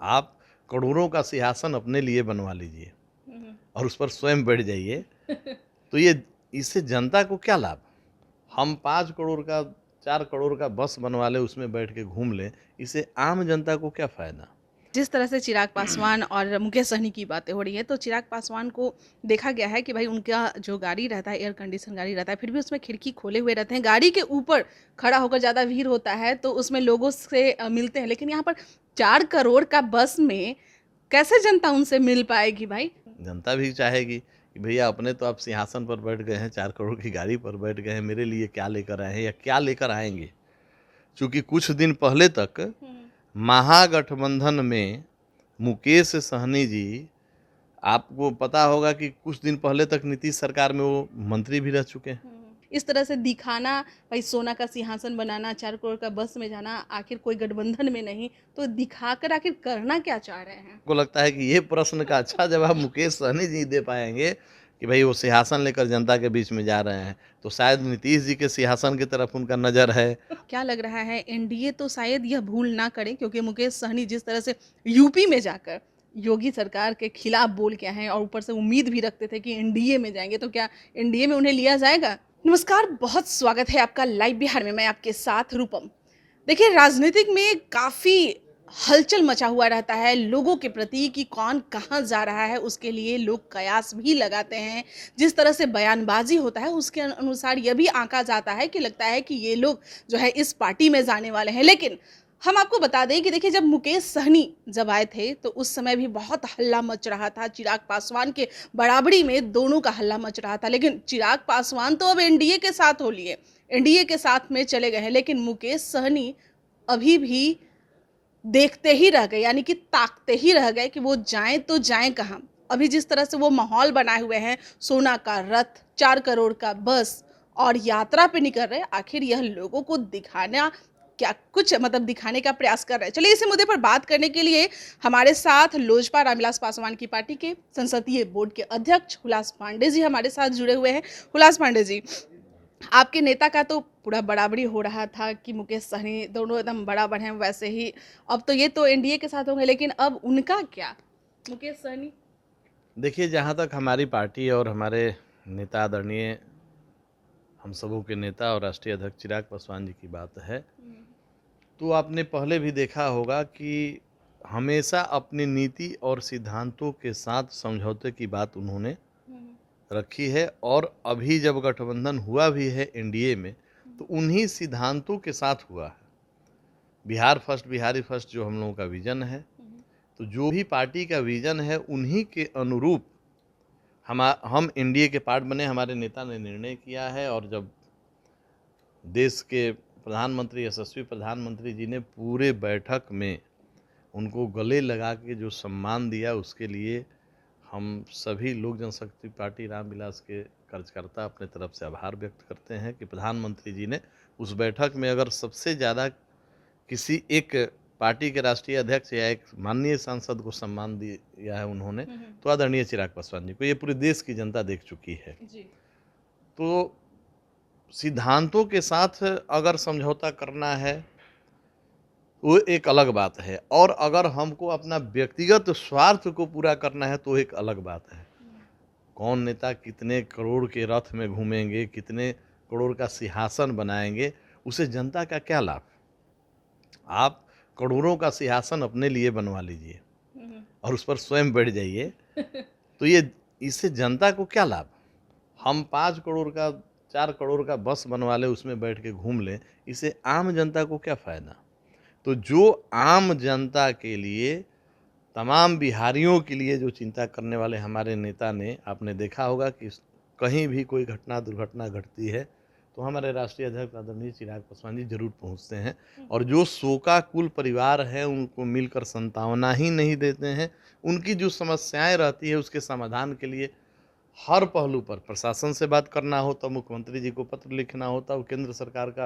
आप करोड़ों का सिंहासन अपने लिए बनवा लीजिए और उस पर स्वयं बैठ जाइए, तो ये इससे जनता को क्या लाभ? हम 5 करोड़ का 4 करोड़ का बस बनवा लें, उसमें बैठ के घूम लें, इससे आम जनता को क्या फ़ायदा? जिस तरह से चिराग पासवान और मुकेश सहनी की बातें हो रही हैं, तो चिराग पासवान को देखा गया है कि भाई उनका जो गाड़ी रहता है, एयर कंडीशन गाड़ी रहता है, फिर भी उसमें खिड़की खोले हुए रहते हैं। गाड़ी के ऊपर खड़ा होकर ज़्यादा भीड़ होता है, तो उसमें लोगों से मिलते हैं। लेकिन यहाँ पर 4 करोड़ का बस में कैसे जनता उनसे मिल पाएगी भाई? जनता भी चाहेगी कि भैया अपने तो आप सिंहासन पर बैठ गए हैं, 4 करोड़ की गाड़ी पर बैठ गए हैं, मेरे लिए क्या लेकर आए हैं या क्या लेकर आएँगे? चूँकि कुछ दिन पहले तक महागठबंधन में मुकेश सहनी जी, आपको पता होगा कि कुछ दिन पहले तक नीतीश सरकार में वो मंत्री भी रह चुके हैं। इस तरह से दिखाना, भाई सोना का सिंहासन बनाना, 4 करोड़ का बस में जाना, आखिर कोई गठबंधन में नहीं, तो दिखाकर आखिर करना क्या चाह रहे हैं? को लगता है कि ये प्रश्न का अच्छा जवाब मुकेश सहनी जी दे पाएँगे कि भई वो सिंहासन लेकर जनता के बीच में जा रहे हैं, तो शायद नीतीश जी के सिंहासन की तरफ उनका नज़र है। क्या लग रहा है एनडीए तो शायद यह भूल ना करे, क्योंकि मुकेश सहनी जिस तरह से यूपी में जाकर योगी सरकार के खिलाफ बोल के आए हैं और ऊपर से उम्मीद भी रखते थे कि एनडीए में जाएंगे, तो क्या एनडीए में उन्हें लिया जाएगा? नमस्कार, बहुत स्वागत है आपका लाइव बिहार में। मैं आपके साथ रूपम। देखिए, राजनीतिक में काफ़ी हलचल मचा हुआ रहता है लोगों के प्रति कि कौन कहाँ जा रहा है, उसके लिए लोग कयास भी लगाते हैं। जिस तरह से बयानबाजी होता है उसके अनुसार यह भी आंका जाता है कि लगता है कि ये लोग जो है इस पार्टी में जाने वाले हैं। लेकिन हम आपको बता दें कि देखिए, जब मुकेश सहनी जब आए थे तो उस समय भी बहुत हल्ला मच रहा था। चिराग पासवान के बराबरी में दोनों का हल्ला मच रहा था। लेकिन चिराग पासवान तो अब एनडीए के साथ हो लिए, एनडीए के साथ में चले गए हैं। लेकिन मुकेश सहनी अभी भी देखते ही रह गए, यानी कि ताकते ही रह गए कि वो जाएं तो जाएं कहाँ। अभी जिस तरह से वो माहौल बनाए हुए हैं, सोना का रथ, 4 करोड़ का बस और यात्रा पे निकल रहे, आखिर यह लोगों को दिखाना क्या कुछ मतलब दिखाने का प्रयास कर रहे हैं। चलिए, इसी मुद्दे पर बात करने के लिए हमारे साथ लोजपा रामविलास पासवान की पार्टी के संसदीय बोर्ड के अध्यक्ष हुलास पांडे जी हमारे साथ जुड़े हुए हैं। हुलास पांडे जी, आपके नेता का तो पूरा बराबरी हो रहा था कि मुकेश सहनी दोनों एकदम बराबर हैं, वैसे ही अब तो ये तो एनडीए के साथ होंगे, लेकिन अब उनका क्या, मुकेश सहनी? देखिए, जहाँ तक हमारी पार्टी और हमारे नेता आदरणीय हम सबों के नेता और राष्ट्रीय अध्यक्ष चिराग पासवान जी की बात है, तो आपने पहले भी देखा होगा कि हमेशा अपनी नीति और सिद्धांतों के साथ समझौते की बात उन्होंने रखी है और अभी जब गठबंधन हुआ भी है एनडीए में, तो उन्हीं सिद्धांतों के साथ हुआ है। बिहार फर्स्ट, बिहारी फर्स्ट जो हम लोगों का विज़न है, तो जो भी पार्टी का विज़न है उन्हीं के अनुरूप हम एनडीए के पार्ट बने। हमारे नेता ने निर्णय किया है और जब देश के प्रधानमंत्री, यशस्वी प्रधानमंत्री जी ने पूरे बैठक में उनको गले लगा के जो सम्मान दिया, उसके लिए हम सभी लोक जनशक्ति पार्टी रामविलास के कार्यकर्ता अपने तरफ से आभार व्यक्त करते हैं कि प्रधानमंत्री जी ने उस बैठक में अगर सबसे ज़्यादा किसी एक पार्टी के राष्ट्रीय अध्यक्ष या एक माननीय सांसद को सम्मान दिया है उन्होंने, तो आदरणीय चिराग पासवान जी को। ये पूरे देश की जनता देख चुकी है। जी। तो सिद्धांतों के साथ अगर समझौता करना है, वो एक अलग बात है, और अगर हमको अपना व्यक्तिगत स्वार्थ को पूरा करना है तो एक अलग बात है। कौन नेता कितने करोड़ के रथ में घूमेंगे, कितने करोड़ का सिंहासन बनाएंगे, उसे जनता का क्या लाभ? आप करोड़ों का सिंहासन अपने लिए बनवा लीजिए और उस पर स्वयं बैठ जाइए, तो ये इससे जनता को क्या लाभ? हम 5 करोड़ का 4 करोड़ का बस बनवा लें, उसमें बैठ के घूम लें, इससे आम जनता को क्या फ़ायदा? तो जो आम जनता के लिए, तमाम बिहारियों के लिए जो चिंता करने वाले हमारे नेता ने, आपने देखा होगा कि कहीं भी कोई घटना दुर्घटना घटती है तो हमारे राष्ट्रीय अध्यक्ष आदरणीय चिराग पासवान जी जरूर पहुंचते हैं, और जो शोकाकुल परिवार है उनको मिलकर सांत्वना ही नहीं देते हैं। उनकी जो समस्याएं रहती है उसके समाधान के लिए हर पहलू पर प्रशासन से बात करना होता, मुख्यमंत्री जी को पत्र लिखना होता, वो केंद्र सरकार का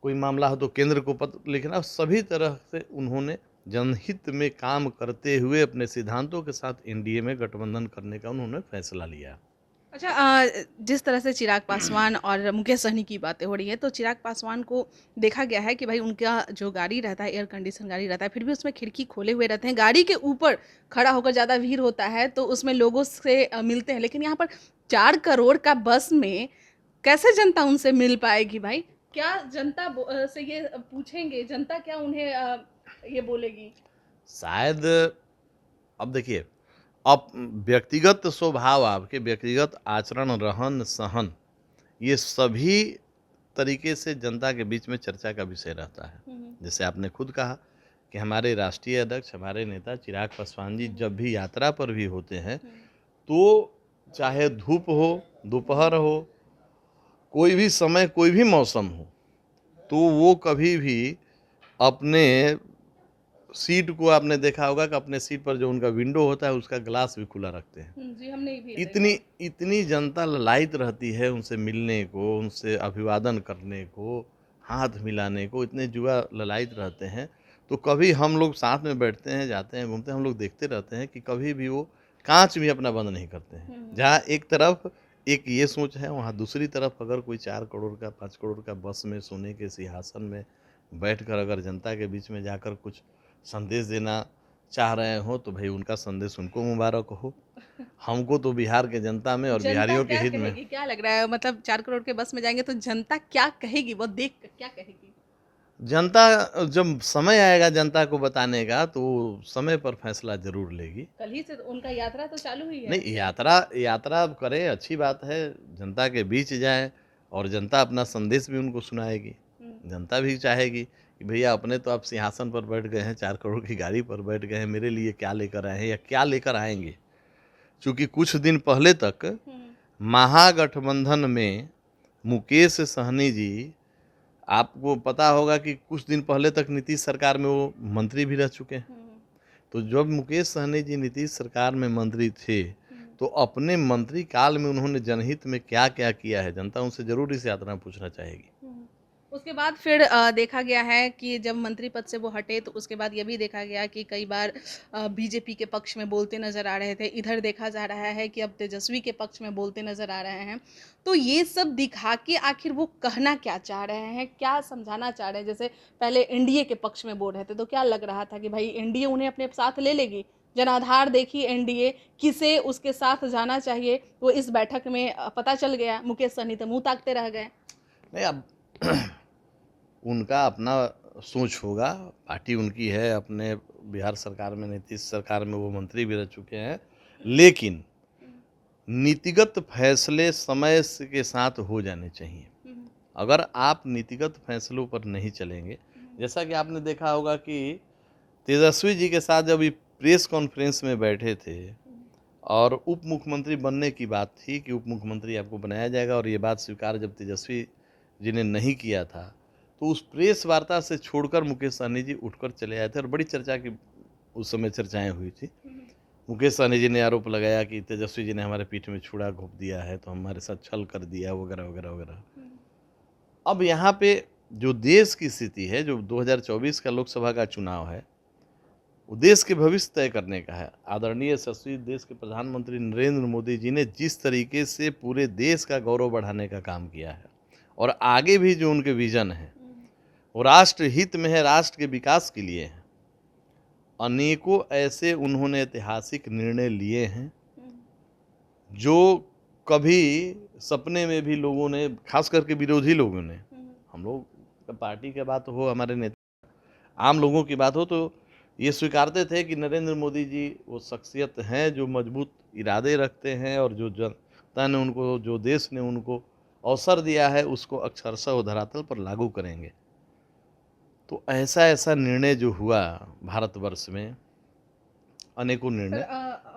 कोई मामला हो तो केंद्र को पत्र लिखना, सभी तरह से उन्होंने जनहित में काम करते हुए अपने सिद्धांतों के साथ एनडीए में गठबंधन करने का उन्होंने फैसला लिया। अच्छा, जिस तरह से चिराग पासवान और मुकेश सहनी की बातें हो रही है, तो चिराग पासवान को देखा गया है कि भाई उनका जो गाड़ी रहता है, एयर कंडीशन गाड़ी रहता है, फिर भी उसमें खिड़की खोले हुए रहते हैं। गाड़ी के ऊपर खड़ा होकर ज़्यादा भीड़ होता है तो उसमें लोगों से मिलते हैं, लेकिन यहाँ पर 4 करोड़ का बस में कैसे जनता उनसे मिल पाएगी भाई? क्या जनता से ये पूछेंगे, जनता क्या उन्हें ये बोलेगी? शायद अब देखिए, अब व्यक्तिगत स्वभाव, आपके व्यक्तिगत आचरण, रहन सहन, ये सभी तरीके से जनता के बीच में चर्चा का विषय रहता है। हुँ, हुँ। जैसे आपने खुद कहा कि हमारे राष्ट्रीय अध्यक्ष, हमारे नेता चिराग पासवान जी हुँ, हुँ। जब भी यात्रा पर भी होते हैं, हुँ, तो चाहे धूप हो, दोपहर हो, कोई भी समय, कोई भी मौसम हो, तो वो कभी भी अपने सीट को, आपने देखा होगा कि अपने सीट पर जो उनका विंडो होता है उसका ग्लास भी खुला रखते हैं। हुँ, जी, हमने भी देखा इतनी है। इतनी जनता ललायत रहती है उनसे मिलने को, उनसे अभिवादन करने को, हाथ मिलाने को, इतने युवा ललायत रहते हैं। तो कभी हम लोग साथ में बैठते हैं, जाते हैं, घूमते हैं, हम लोग देखते रहते हैं कि कभी भी वो काँच भी अपना बंद नहीं करते हैं। हुँ, हुँ। जहाँ एक तरफ एक ये सोच है, वहाँ दूसरी तरफ अगर कोई 4 करोड़ का, 5 करोड़ का बस में, सोने के सिंहासन में बैठकर अगर जनता के बीच में जाकर कुछ संदेश देना चाह रहे हों, तो भई उनका संदेश उनको मुबारक हो। हमको तो बिहार के जनता में और जनता बिहारियों के क्या हित में, कहेगी? क्या लग रहा है, मतलब 4 करोड़ के बस में जाएँगे तो जनता क्या कहेगी? वो देख कर क्या कहेगी? जनता जब समय आएगा जनता को बताने का, तो समय पर फैसला ज़रूर लेगी। कल ही से तो उनका यात्रा तो चालू ही है। नहीं, यात्रा यात्रा करे, अच्छी बात है, जनता के बीच जाएँ और जनता अपना संदेश भी उनको सुनाएगी। हुँ, जनता भी चाहेगी कि भैया अपने तो आप सिंहासन पर बैठ गए हैं, 4 करोड़ की गाड़ी पर बैठ गए हैं, मेरे लिए क्या लेकर आए हैं या क्या लेकर आएँगे? चूँकि कुछ दिन पहले तक हुँ, महागठबंधन में मुकेश सहनी जी, आपको पता होगा कि कुछ दिन पहले तक नीतीश सरकार में वो मंत्री भी रह चुके हैं। हुँ, तो जब मुकेश सहनी जी नीतीश सरकार में मंत्री थे, हुँ, तो अपने मंत्री काल में उन्होंने जनहित में क्या-क्या किया है, जनता उनसे ज़रूर इस यात्रा में पूछना चाहेगी। हुँ। उसके बाद फिर देखा गया है कि जब मंत्री पद से वो हटे तो उसके बाद ये भी देखा गया कि कई बार बीजेपी के पक्ष में बोलते नज़र आ रहे थे। इधर देखा जा रहा है कि अब तेजस्वी के पक्ष में बोलते नज़र आ रहे हैं। तो ये सब दिखा के आखिर वो कहना क्या चाह रहे हैं? क्या समझाना चाह रहे हैं? जैसे पहले एनडीए के पक्ष में बोल रहे थे तो क्या लग रहा था कि भाई एनडीए उन्हें अपने साथ ले लेगी? जनाधार देखी एनडीए, किसे उसके साथ जाना चाहिए वो इस बैठक में पता चल गया। मुकेश सहनी तो मुँह ताकते रह गए। नहीं, अब उनका अपना सोच होगा, पार्टी उनकी है, अपने बिहार सरकार में, नीतीश सरकार में वो मंत्री भी रह चुके हैं। लेकिन हुँ, नीतिगत फैसले समय के साथ हो जाने चाहिए। हुँ, हुँ, अगर आप नीतिगत फैसलों पर नहीं चलेंगे, हुँ, जैसा कि आपने देखा होगा कि तेजस्वी जी के साथ जब ये प्रेस कॉन्फ्रेंस में बैठे थे हुँ, और उप मुख्यमंत्री बनने की बात थी कि उप मुख्यमंत्री आपको बनाया जाएगा, और ये बात स्वीकार जब तेजस्वी जी ने नहीं किया था, तो उस प्रेस वार्ता से छोड़कर मुकेश सहनी जी उठकर चले आए थे और बड़ी चर्चा की उस समय चर्चाएं हुई थी। हुँ, मुकेश सहनी जी ने आरोप लगाया कि तेजस्वी जी ने हमारे पीठ में छुरा घोंप दिया है, तो हमारे साथ छल कर दिया, वगैरह वगैरह वगैरह। हुँ, अब यहाँ पे जो देश की स्थिति है, जो 2024 का लोकसभा का चुनाव है, वो देश के भविष्य तय करने का है। आदरणीय यशस्वी देश के प्रधानमंत्री नरेंद्र मोदी जी ने जिस तरीके से पूरे देश का गौरव बढ़ाने का काम किया है, और आगे भी जो उनके विजन है, हुँ, वो राष्ट्र हित में है, राष्ट्र के विकास के लिए है। अनेकों ऐसे उन्होंने ऐतिहासिक निर्णय लिए हैं, हुँ, जो कभी सपने में भी लोगों ने, खास करके विरोधी लोगों ने, हुँ, हम लोग पार्टी की बात हो, हमारे नेता, आम लोगों की बात हो, तो ये स्वीकारते थे कि नरेंद्र मोदी जी वो शख्सियत हैं जो मजबूत इरादे रखते हैं, और जो जनता ने उनको, जो देश ने उनको अवसर दिया है, उसको अक्षरशः वो धरातल पर लागू करेंगे। तो ऐसा-ऐसा निर्णय जो हुआ भारतवर्ष में, अनेकों पर निर्णय।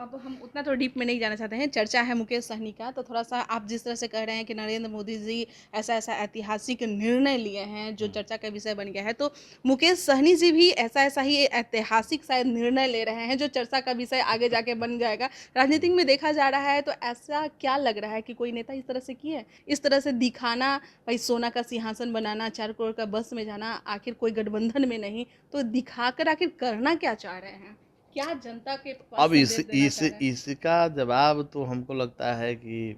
अब हम उतना तो डीप में नहीं जाना चाहते हैं, चर्चा है मुकेश सहनी का, तो थोड़ा-सा आप जिस तरह से कह रहे हैं कि नरेंद्र मोदी जी ऐसा-ऐसा ऐतिहासिक निर्णय लिए हैं, जो हुँ। चर्चा का विषय बन गया है, तो मुकेश सहनी जी भी ऐसा-ऐसा ही ऐतिहासिक शायद निर्णय ले रहे हैं, जो चर्चा का विषय आगे जाके बन जाएगा। राजनीति में देखा जा रहा है, तो ऐसा क्या लग रहा है कि कोई नेता इस तरह से किए हैं? इस तरह से दिखाना, भई सोना का सिंहासन बनाना, 4 करोड़ का बस में जाना, आखिर कोई गठबंधन में नहीं, तो दिखाकर आखिर करना क्या चाह रहे हैं? क्या जनता के पास अब संदेश देना चाह रहे हैं? इसका जवाब तो हमको लगता है कि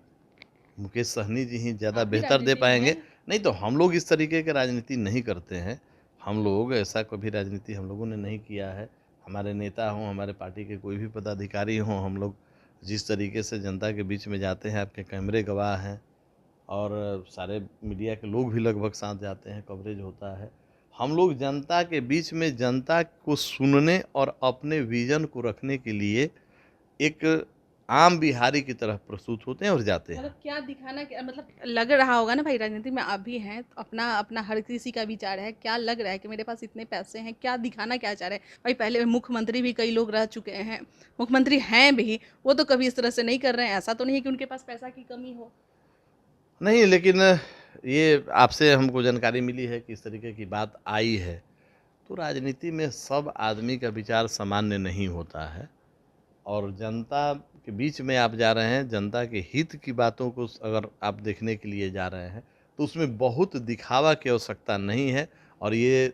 मुकेश सहनी जी ही ज़्यादा आप भी बेहतर दे राजनीति में पाएँगे। हैं। नहीं तो हम लोग इस तरीके की राजनीति नहीं करते हैं। हम लोग ऐसा कभी राजनीति हम लोगों ने नहीं किया है। हमारे नेता हों, हमारे पार्टी के कोई भी पदाधिकारी हों, हम लोग जिस तरीके से जनता के बीच में जाते हैं, आपके कैमरे गवाह हैं और सारे मीडिया के लोग भी लगभग साथ जाते हैं, कवरेज होता है। हम लोग जनता के बीच में जनता को सुनने और अपने विज़न को रखने के लिए एक आम बिहारी की तरह प्रस्तुत होते हैं और जाते हैं। मतलब क्या दिखाना क्या मतलब लग रहा होगा ना भाई राजनीति में आप भी हैं तो अपना अपना हर किसी का विचार है क्या लग रहा है कि मेरे पास इतने पैसे हैं क्या दिखाना क्या चाह रहे हैं भाई पहले मुख्यमंत्री भी कई लोग रह चुके हैं मुख्यमंत्री हैं भी वो तो कभी इस तरह से नहीं कर रहे हैं ऐसा तो नहीं है कि उनके पास पैसा की कमी हो। नहीं, लेकिन ये आपसे हमको जानकारी मिली है कि इस तरीके की बात आई है। तो राजनीति में सब आदमी का विचार सामान्य नहीं होता है और जनता के बीच में आप जा रहे हैं, जनता के हित की बातों को अगर आप देखने के लिए जा रहे हैं, तो उसमें बहुत दिखावा की आवश्यकता नहीं है और ये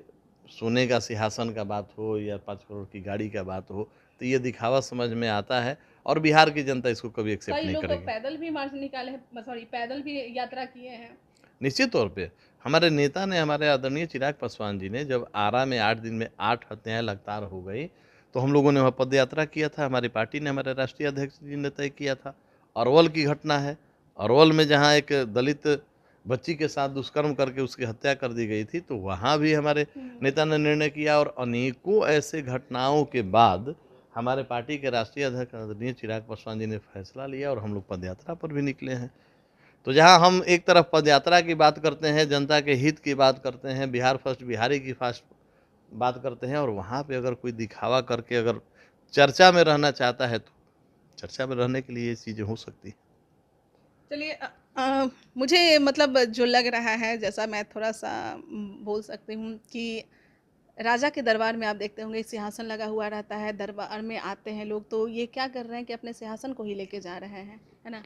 सोने का सिंहासन का बात हो या 5 करोड़ की गाड़ी का बात हो, तो ये दिखावा समझ में आता है और बिहार की जनता इसको कभी एक्सेप्ट कई नहीं लोग तो करेगी। पैदल भी मार्च निकाले हैं सॉरी पैदल भी यात्रा किए हैं। निश्चित तौर पे हमारे नेता ने, हमारे आदरणीय चिराग पासवान जी ने जब आरा में 8 दिन में 8 हत्याएं लगातार हो गई, तो हम लोगों ने वहाँ पद यात्रा किया था। हमारी पार्टी ने, हमारे राष्ट्रीय अध्यक्ष जी ने तय किया था। अरवल की घटना है, अरवल में जहाँ एक दलित बच्ची के साथ दुष्कर्म करके उसकी हत्या कर दी गई थी, तो वहाँ भी हमारे नेता ने निर्णय किया और अनेकों ऐसे घटनाओं के बाद हमारे पार्टी के राष्ट्रीय अध्यक्ष आदरणीय चिराग पासवान जी ने फैसला लिया और हम लोग पद यात्रा पर भी निकले हैं। तो जहाँ हम एक तरफ पदयात्रा की बात करते हैं, जनता के हित की बात करते हैं, बिहार फर्स्ट, बिहारी की फास्ट बात करते हैं और वहाँ पे अगर कोई दिखावा करके अगर चर्चा में रहना चाहता है, तो चर्चा में रहने के लिए ये चीज़ें हो सकती हैं। चलिए मुझे मतलब जो लग रहा है जैसा मैं थोड़ा-सा बोल सकती हूँ कि राजा के दरबार में आप देखते होंगे सिंहासन लगा हुआ रहता है, दरबार में आते हैं लोग तो ये क्या कर रहे हैं कि अपने सिंहासन को ही लेके जा रहे हैं, है ना?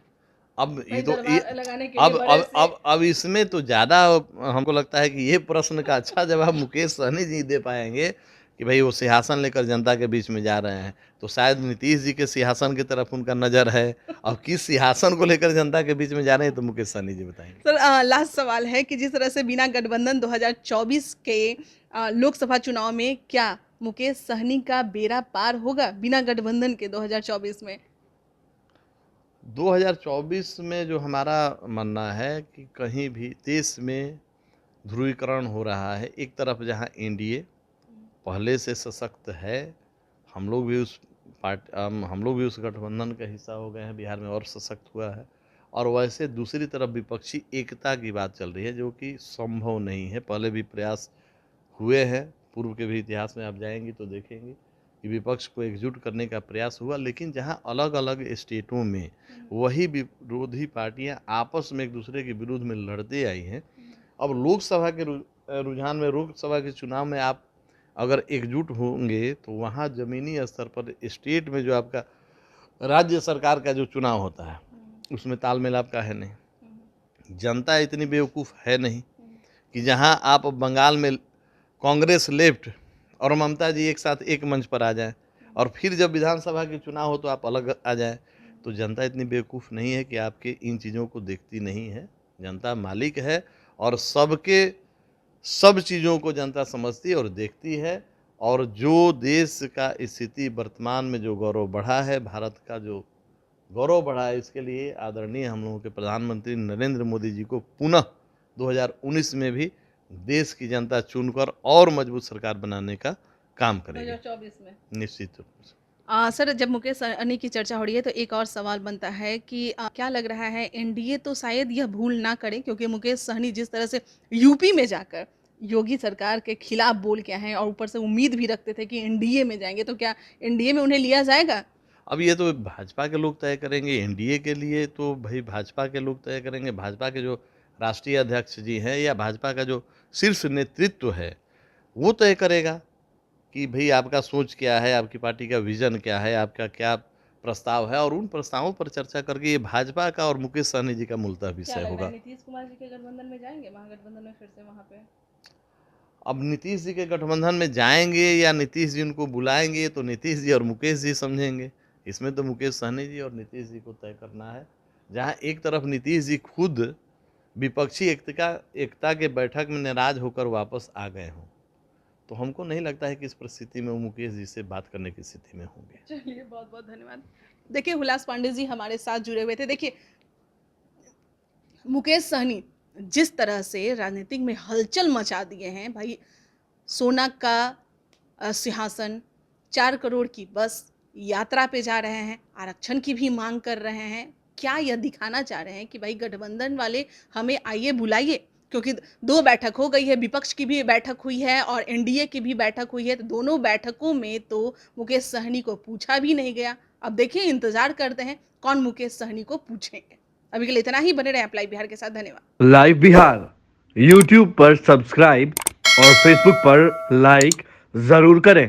अब ये भाई तो ये दरबार लगाने के लिए अब बड़े अब से अब इसमें तो ज़्यादा हमको लगता है कि ये प्रश्न का अच्छा जवाब मुकेश सहनी जी दे पाएँगे कि भई वो सिंहासन लेकर जनता के बीच में जा रहे हैं। तो शायद नीतीश जी के सिंहासन की तरफ उनका नज़र है और किस सिंहासन को लेकर जनता के बीच में जा रहे हैं, तो मुकेश सहनी जी बताएँगे। सर लास्ट सवाल है कि जिस तरह से बिना गठबंधन 2024 के लोकसभा चुनाव में क्या मुकेश सहनी का बेड़ा पार होगा बिना गठबंधन के 2024 में? 2024 में जो हमारा मानना है कि कहीं भी देश में ध्रुवीकरण हो रहा है। एक तरफ जहाँ एनडीए पहले से सशक्त है, हम लोग भी उस हम लोग भी उस गठबंधन का हिस्सा हो गए हैं, बिहार में और सशक्त हुआ है। और वैसे दूसरी तरफ विपक्षी एकता की बात चल रही है, जो कि संभव नहीं है। पहले भी प्रयास हुए हैं, पूर्व के भी इतिहास में आप जाएँगी तो देखेंगी कि विपक्ष को एकजुट करने का प्रयास हुआ, लेकिन जहाँ अलग-अलग स्टेटों में वही विरोधी पार्टियाँ आपस में एक-दूसरे के विरुद्ध में लड़ते आई हैं। अब लोकसभा के रुझान में, लोकसभा के चुनाव में आप अगर एकजुट होंगे, तो वहाँ ज़मीनी स्तर पर स्टेट में जो आपका राज्य सरकार का जो चुनाव होता है, उसमें तालमेल आपका है नहीं। जनता इतनी बेवकूफ़ है नहीं कि जहाँ आप बंगाल में कांग्रेस लेफ्ट और ममता जी एक साथ एक मंच पर आ जाएँ और फिर जब विधानसभा के चुनाव हो तो आप अलग आ जाएँ। तो जनता इतनी बेवकूफ़ नहीं है कि आपके इन चीज़ों को देखती नहीं है। जनता मालिक है और सबके सब चीज़ों को जनता समझती है और देखती है और जो देश का स्थिति वर्तमान में जो गौरव बढ़ा है, भारत का जो गौरव बढ़ा है, इसके लिए आदरणीय हम लोगों के प्रधानमंत्री नरेंद्र मोदी जी को पुनः 2019 में भी देश की जनता चुनकर और मजबूत सरकार बनाने का काम करेगी। 2024 में। निश्चित रूप से। सर जब मुकेश सहनी की चर्चा हो रही है तो एक और सवाल बनता है कि क्या लग रहा है एनडीए तो शायद यह भूल ना करे क्योंकि मुकेश सहनी जिस तरह से यूपी में जाकर योगी सरकार के खिलाफ बोल के आए हैं और ऊपर से उम्मीद भी रखते थे कि एनडीए में जाएंगे तो क्या एनडीए में उन्हें लिया जाएगा? अब ये तो भाजपा के लोग तय करेंगे, एनडीए के लिए तो भई भाजपा के लोग तय करेंगे। भाजपा के जो राष्ट्रीय अध्यक्ष जी हैं या भाजपा का जो शीर्ष नेतृत्व है, वो तय करेगा कि भई आपका सोच क्या है, आपकी पार्टी का विज़न क्या है, आपका क्या प्रस्ताव है और उन प्रस्तावों पर चर्चा करके ये भाजपा का और मुकेश सहनी जी का मूलतः क्या विषय लग रहा है होगा। नीतीश कुमार जी के गठबंधन में जाएंगे महागठबंधन में फिर से वहां पे? अब नीतीश जी के गठबंधन में जाएँगे या नीतीश जी उनको बुलाएँगे, तो नीतीश जी और मुकेश जी समझेंगे। इसमें तो मुकेश सहनी जी और नीतीश जी को तय करना है। जहाँ एक तरफ नीतीश जी खुद विपक्षी एकता के बैठक में नाराज होकर वापस आ गए हों, तो हमको नहीं लगता है कि इस परिस्थिति में वो मुकेश जी से बात करने की स्थिति में होंगे। चलिए, बहुत बहुत धन्यवाद। देखिए, हुलास पांडे जी हमारे साथ जुड़े हुए थे। देखिए, मुकेश सहनी जिस तरह से राजनीतिक में हलचल मचा दिए हैं भाई, सोना का सिंहासन, 4 करोड़ की बस, यात्रा पे जा रहे हैं, आरक्षण की भी मांग कर रहे हैं। क्या यह दिखाना चाह रहे हैं कि भाई गठबंधन वाले हमें आइए बुलाइए, क्योंकि 2 बैठक हो गई है, विपक्ष की भी बैठक हुई है और एनडीए की भी बैठक हुई है, तो दोनों बैठकों में तो मुकेश सहनी को पूछा भी नहीं गया। अब देखिए, इंतजार करते हैं कौन मुकेश सहनी को पूछेंगे। अभी के लिए इतना ही। बने रहे आप लाइव बिहार के साथ। धन्यवाद। लाइव बिहार यूट्यूब पर सब्सक्राइब और फेसबुक पर लाइक जरूर करें।